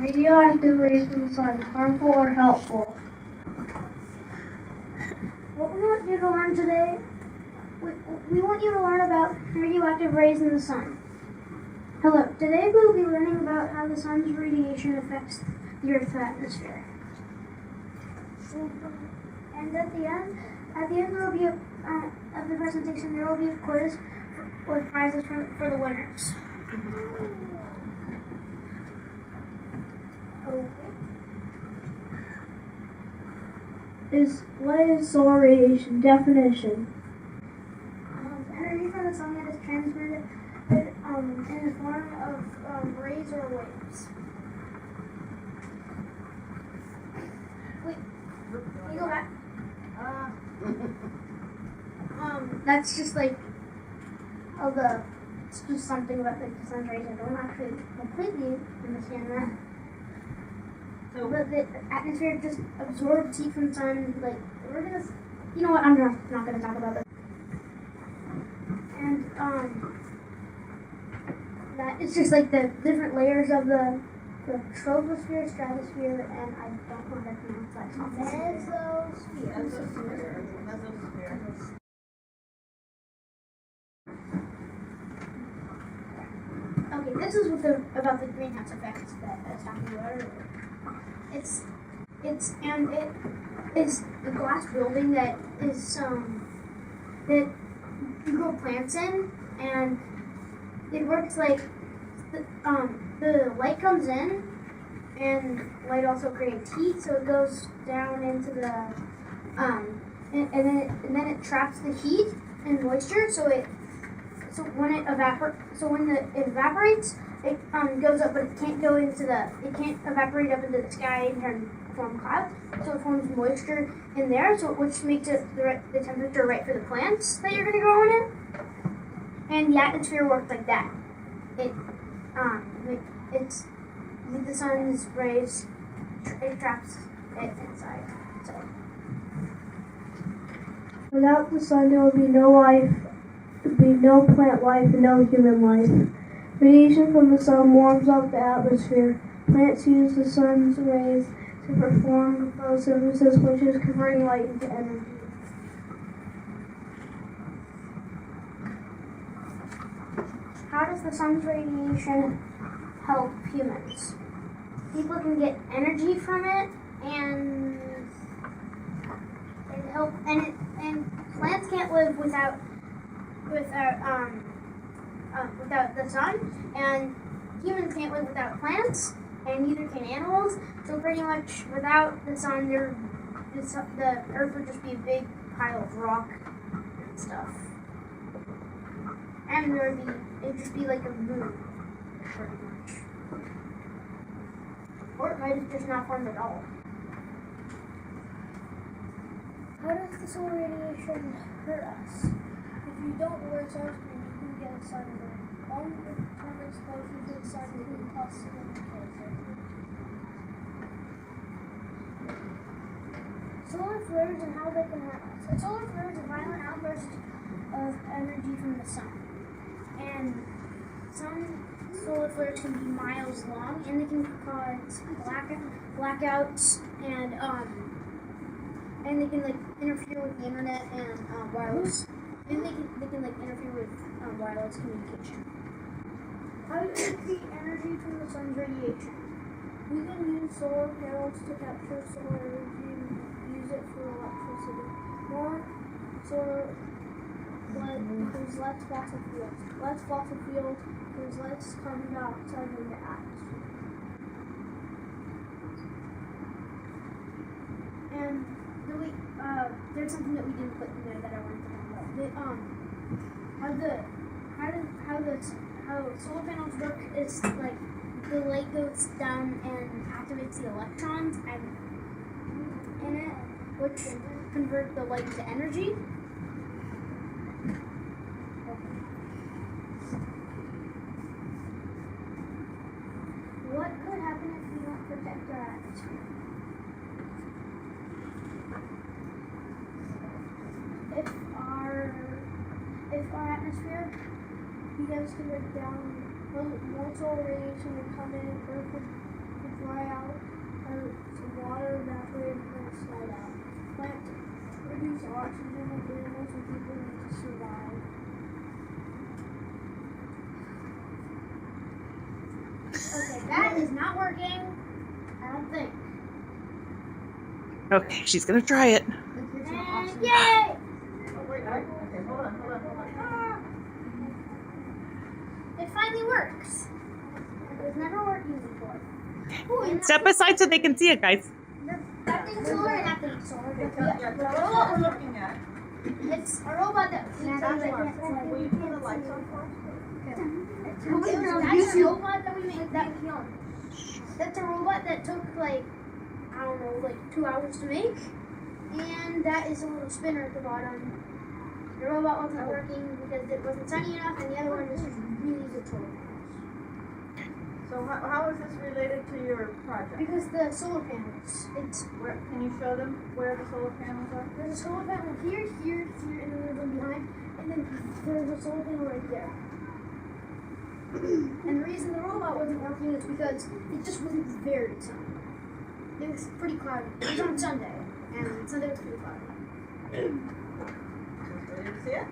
Radioactive rays from the sun, harmful or helpful? What we want you to learn today, we want you to learn about radioactive rays in the sun. Hello, today we'll be learning about how the sun's radiation affects the Earth's atmosphere. And at the end there will be of the presentation, there will be a quiz with prizes for the winners. What is solar radiation? Definition. Energy from the sun that is transmitted in the form of rays or waves. Wait, can you go back? That's just like it's just something about the sun's rays. I don't actually completely understand that. So, but the atmosphere just absorbs heat from the sun. Like, you know what? I'm not gonna talk about this. And that it's just like the different layers of the troposphere, stratosphere, and I don't know how to pronounce that. Mesosphere. Okay, this is about the greenhouse effect that I was talking about earlier. It is a glass building that is that you grow plants in, and it works like the light comes in, and light also creates heat, so it goes down into the and then it traps the heat and moisture, so when it evaporates, it goes up, but it can't evaporate up into the sky and form clouds, so it forms moisture in there, which makes it the temperature right for the plants that you're going to grow in it. And the atmosphere works like that. It's with the sun's rays, it traps it inside. So without the sun, there would be no life. There would be no plant life and no human life. Radiation from the sun warms up the atmosphere. Plants use the sun's rays to perform photosynthesis, which is converting light into energy. How does the sun's radiation help humans? People can get energy from it, and plants can't live without the sun, and humans can't live without plants, and neither can animals. So pretty much without the sun, the Earth would just be a big pile of rock and stuff. And it'd just be like a moon, pretty much. Or it might have just not formed at all. How does the solar radiation hurt us? If you don't wear sunscreen, you can get a sunburn. Long-term exposure to the sun can cause skin cancer. Solar flares and how they can hurt us. A solar flare is a violent outburst of energy from the sun. And some solar flares can be miles long, and they can cause blackouts, and they can like interfere with the internet and wireless, and they can like interfere with wireless communication. How do you get the energy from the sun's radiation? We can use solar panels to capture solar energy and use it for electricity. More solar, there's less fossil fuels. Less fossil fuels, there's less carbon dioxide in the atmosphere. And there's something that we didn't put in there that I wanted to talk about. How solar panels work is like the light goes down and activates the electrons in it, which convert the light to energy. What could happen if we don't protect our atmosphere? If our atmosphere begins to break down, more solar radiation would come in, Earth would dry out, and water evaporate and plants slide out. Plants produce oxygen and animals and people need to survive. Okay, that is not working. I don't think. Okay, she's gonna try it. And yay! Okay, hold on. It finally works. It was never working before. Ooh, and Step aside so they can see it, guys. that thing's solar and that thing's solar. Yeah, The what robot we're was looking at. It's a robot that Will you turn the lights on for us? That's a robot that we made. That's a robot that took like, I don't know, like 2 hours to make. And that is a little spinner at the bottom. The robot wasn't working because it wasn't sunny enough, and the other one was really good solar panels. So how is this related to your project? Because the solar panels, Where, can you show them where the solar panels are? there's a solar panel here, here, here, and then there's one behind, and then there's a solar panel right there. And the reason the robot wasn't working is because it just wasn't very sunny. It was pretty cloudy. It was on Sunday, and Sunday was pretty cloudy. Ready to see it?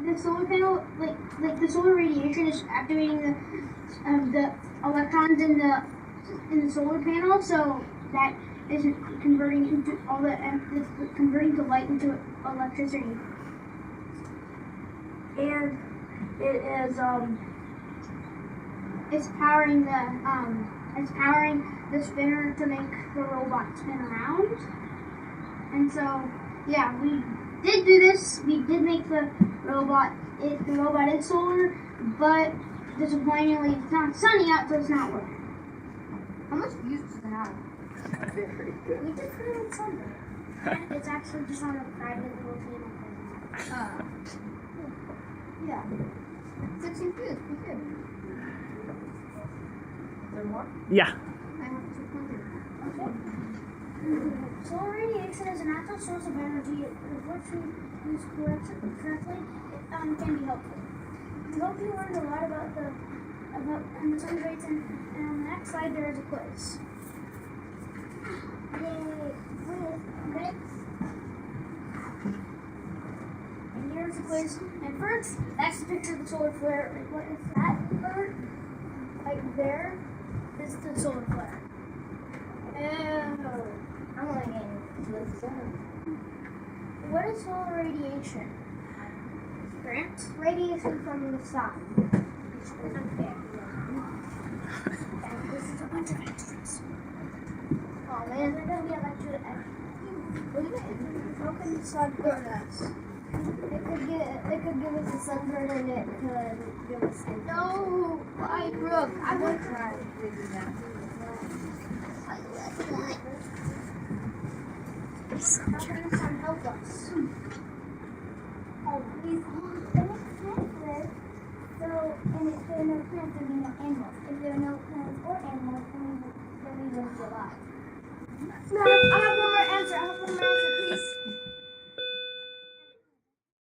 The solar panel, like the solar radiation, is activating the electrons in the solar panel, so that is converting into it's converting the light into electricity. And it is It's powering the spinner to make the robot spin around. And so, yeah, we did do this. We did make the robot. The robot is solar, but disappointingly, it's not sunny out, so it's not working. How much views does it have? Very good. We did put it on Sunday. It's actually just on a private little channel thing. Yeah. 16 views, pretty good. Is there more? Yeah. I have 200. Okay. Solar radiation is a natural source of energy. If works used correctly, it can be helpful. We hope you learned a lot about the sun rays, and on the next slide there is a quiz. Yay! Okay. And here's the quiz. And first, that's the picture of the solar flare. What is that bird? Right there is the solar flare. Oh. I'm only getting to the sun. What is solar radiation? Grant? Radiation from the sun. Unfair. This is a bunch of extras. Oh man, they're gonna be electric. How can the sun burn us? It could give us a sunburn and it could give us a no! Why, Brooke? I would try to do that. How can the sun help us? Oh, please. So, and if there are no plants, there will be no animals. If there are no plants or animals, then we won't be alive. No, I have one more answer. Please.